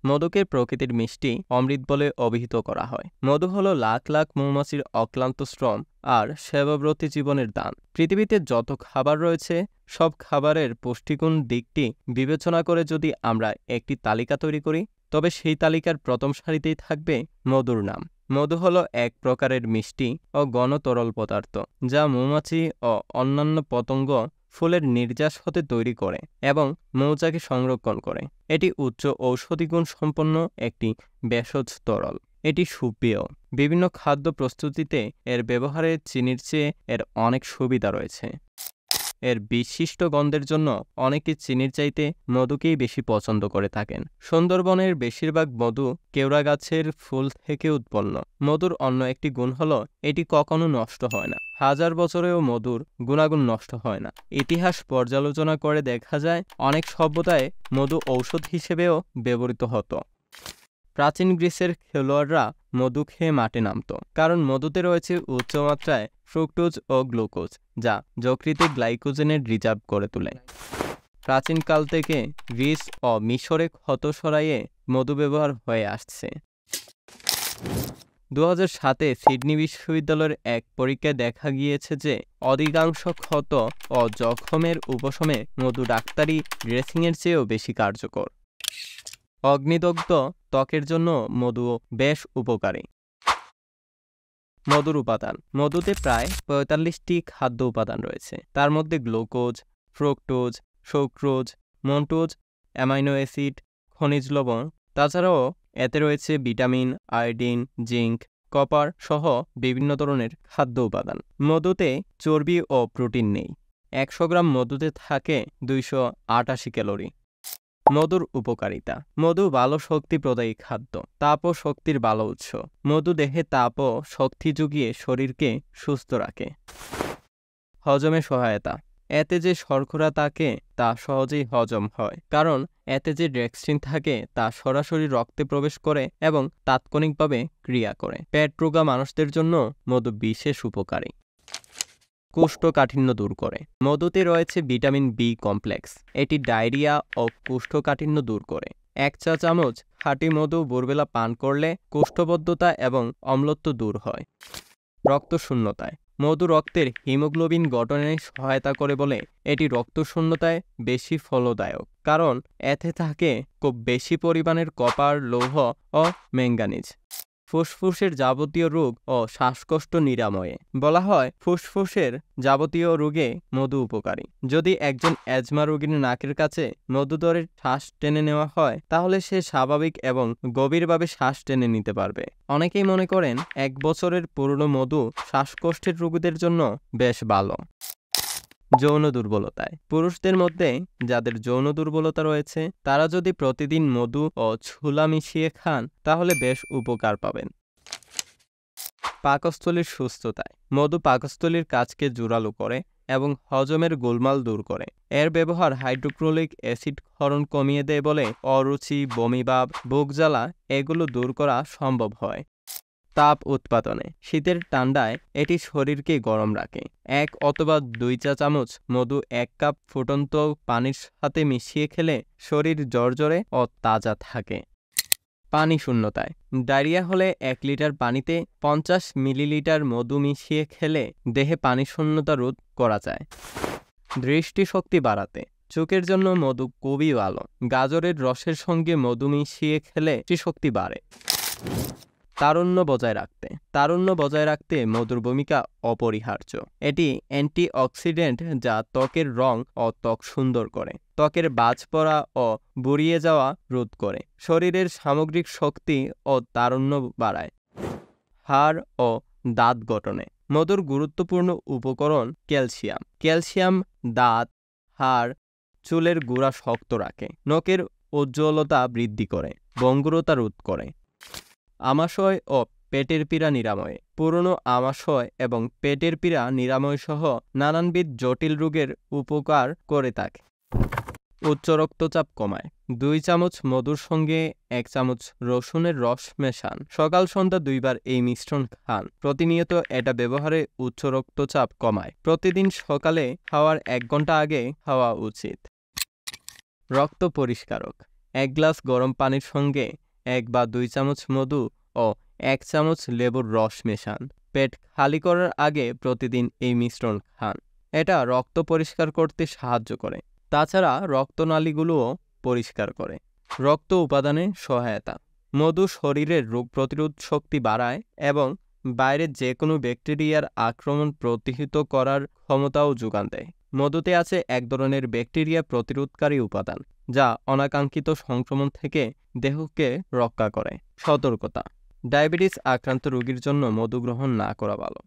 মধুকে প্রকৃতির মিষ্টি অমৃত বলে অভিহিত করা হয়। মধু হলো লাখ লাখ মৌমাছির অক্লান্ত শ্রম আর সেবাব্রতী জীবনের দান। পৃথিবীতে যত খাবার রয়েছে সব খাবারের পুষ্টিগুণ দিকটি বিবেচনা করে যদি আমরা একটি তালিকা তৈরি করি, তবে সেই তালিকার প্রথম সারিতেই থাকবে মধুর নাম। মধু হলো এক প্রকারের মিষ্টি ও ঘন তরল পদার্থ, যা মৌমাছি ও অন্যান্য পতঙ্গ ফুলের নির্যাস হতে তৈরি করে এবং মৌচাকে সংরক্ষণ করে। এটি উচ্চ ঔষধি গুণ সম্পন্ন একটি ভেষজ তরল। এটি সুপেয়। বিভিন্ন খাদ্য প্রস্তুতিতে এর ব্যবহারে চিনির চেয়ে এর অনেক সুবিধা রয়েছে। এর বিশিষ্ট গন্ধের জন্য অনেকে চিনির চাইতে মধুকেই বেশি পছন্দ করে থাকেন। সুন্দরবনের বেশিরভাগ মধু কেওড়া গাছের ফুল থেকে উৎপন্ন। মধুর অন্য একটি গুণ হলো এটি কখনো নষ্ট হয় না। হাজার বছরেও মধুর গুণাগুণ নষ্ট হয় না। ইতিহাস পর্যালোচনা করে দেখা যায় অনেক সভ্যতায় মধু ঔষধ হিসেবেও ব্যবহৃত হতো। প্রাচীন গ্রিসের খেলোয়াড়রা মধু খেয়ে মাঠে নামত, কারণ মধুতে রয়েছে উচ্চমাত্রায় ফ্রুক্টোজ ও গ্লুকোজ, যা যকৃতে গ্লাইকোজেনের রিজার্ভ করে তোলে। প্রাচীনকাল থেকে গ্রিস ও মিশরে ক্ষত সরাইয়ে মধু ব্যবহার হয়ে আসছে। 2007-এ সিডনি বিশ্ববিদ্যালয়ের এক পরীক্ষায় দেখা গিয়েছে যে অধিকাংশ ক্ষত ও জখমের উপশমে মধু ডাক্তারি ড্রেসিংয়ের চেয়েও বেশি কার্যকর। অগ্নিদগ্ধ ত্বকের জন্য মধু বেশ উপকারী। মধুর উপাদান। মধুতে প্রায় 45টি খাদ্য উপাদান রয়েছে। তার মধ্যে glucose, fructose, sucrose, maltose, amino acid, খনিজ লবণ। তাছাড়াও এতে রয়েছে ভিটামিন, আয়োডিন, জিঙ্ক, কপার সহ বিভিন্ন ধরনের খাদ্য উপাদান। মধুতে চর্বি ও প্রোটিন নেই। 100 গ্রাম মধুতে থাকে 288 ক্যালোরি। মধুর উপকারিতা। মধু ভালো শক্তি প্রদায়ী খাদ্য, তাপ ও শক্তির ভালো উৎস। মধু দেহে তাপ ও শক্তি জুগিয়ে শরীরকে সুস্থ রাখে। হজমে সহায়তা। এতে যে শর্করা থাকে তা সহজেই হজম হয়, কারণ এতে যে ডেক্সট্রিন থাকে তা সরাসরি রক্তে প্রবেশ করে এবং তাৎক্ষণিকভাবে ক্রিয়া করে। পেট রোগা মানুষদের জন্য মধু বিশেষ উপকারী। কোষ্ঠকাঠিন্য দূর করে। মধুতে রয়েছে ভিটামিন বি কমপ্লেক্স। এটি ডায়রিয়া ও কোষ্ঠকাঠিন্য দূর করে। 1 চা চামচ খাঁটি মধু ভোরবেলা পান করলে কোষ্ঠবদ্ধতা এবং অম্লত্ব দূর হয়। রক্তশূন্যতায়। মধু রক্তের হিমোগ্লোবিন গঠনে সহায়তা করে বলে এটি রক্তশূন্যতায় বেশি ফলদায়ক, কারণ এতে থাকে খুব বেশি পরিমাণের কপার, লৌহ ও ম্যাঙ্গানিজ। ফুসফুসের যাবতীয় রোগ ও শ্বাসকষ্ট নিরাময়ে। বলা হয় ফুসফুসের যাবতীয় রোগে মধু উপকারী। যদি একজন অ্যাজমা রোগীর নাকের কাছে মধু ধরে শ্বাস টেনে নেওয়া হয়, তাহলে সে স্বাভাবিক এবং গভীরভাবে শ্বাস টেনে নিতে পারবে। অনেকেই মনে করেন 1 বছরের পুরনো মধু শ্বাসকষ্টের রোগীদের জন্য বেশ ভালো। যৌন দুর্বলতায়। পুরুষদের মধ্যে যাদের যৌন দুর্বলতা রয়েছে তারা যদি প্রতিদিন মধু ও ছোলা মিশিয়ে খান তাহলে বেশ উপকার পাবেন। পাকস্থলীর সুস্থতায়। মধু পাকস্থলীর কাজকে জোরালো করে এবং হজমের গোলমাল দূর করে। এর ব্যবহার হাইড্রোক্লোরিক অ্যাসিড ক্ষরণ কমিয়ে দেয় বলে অরুচি, বমিভাব, বুক জ্বালা এগুলো দূর করা সম্ভব হয়। তাপ উৎপাদনে। শীতের ঠান্ডায় এটি শরীরকে গরম রাখে। 1 অথবা 2 চা চামচ মধু 1 কাপ ফুটন্ত পানির সাথে মিশিয়ে খেলে শরীর জ্বরজ্বরে ও তাজা থাকে। পানি শূন্যতায়। ডায়রিয়া হলে 1 লিটার পানিতে 50 মিলিলিটার মধু মিশিয়ে খেলে দেহে পানি শূন্যতা রোধ করা যায়। দৃষ্টিশক্তি বাড়াতে। চোখের জন্য মধু খুবই ভালো। গাজরের রসের সঙ্গে মধু মিশিয়ে খেলে দৃষ্টিশক্তি বাড়ে। তারুণ্য বজায় রাখতে। তারুণ্য বজায় রাখতে মধুর ভূমিকা অপরিহার্য। এটি অ্যান্টিঅক্সিডেন্ট যা ত্বকের রং ও ত্বক সুন্দর করে। ত্বকের বাজ পড়া ও বুড়িয়ে যাওয়া রোধ করে। শরীরের সামগ্রিক শক্তি ও তারুণ্য বাড়ায়। হাড় ও দাঁত গঠনে। মধুর গুরুত্বপূর্ণ উপকরণ ক্যালসিয়াম। ক্যালসিয়াম দাঁত, হাড়, চুলের গোড়া শক্ত রাখে। নখের উজ্জ্বলতা বৃদ্ধি করে। ভঙ্গুরতা রোধ করে। আমাশয় ও পেটের পীড়া নিরাময়ে। পুরনো আমাশয় এবং পেটের পীড়া নিরাময় সহ নানানবিধ জটিল রোগের উপকার করে থাকে। উচ্চ রক্তচাপ কমায়। 2 চামচ মধুর সঙ্গে 1 চামচ রসুনের রস মেশান। সকাল সন্ধ্যা 2 বার এই মিশ্রণ খান। প্রতিনিয়ত এটা ব্যবহারে উচ্চ রক্তচাপ কমায়। প্রতিদিন সকালে খাওয়ার 1 ঘন্টা আগে খাওয়া উচিত। রক্ত পরিষ্কারক। 1 গ্লাস গরম পানির সঙ্গে 1 বা 2 চামচ মধু ও 1 চামচ লেবুর রস মেশান। পেট খালি করার আগে প্রতিদিন এই মিশ্রণ খান। এটা রক্ত পরিষ্কার করতে সাহায্য করে। তাছাড়া রক্তনালীগুলোও পরিষ্কার করে। রক্ত উপাদানে সহায়তা। মধু শরীরের রোগ প্রতিরোধ শক্তি বাড়ায় এবং বাইরের যে কোনো ব্যাকটেরিয়ার আক্রমণ প্রতিহত করার ক্ষমতাও যোগান দেয়। মধুতে আছে এক ধরনের ব্যাকটেরিয়া প্রতিরোধকারী উপাদান, যা অনাকাঙ্ক্ষিত সংক্রমণ থেকে দেহকে রক্ষা করে। সতর্কতা: ডায়াবেটিস আক্রান্ত রোগীর জন্য মধু গ্রহণ না করা ভালো।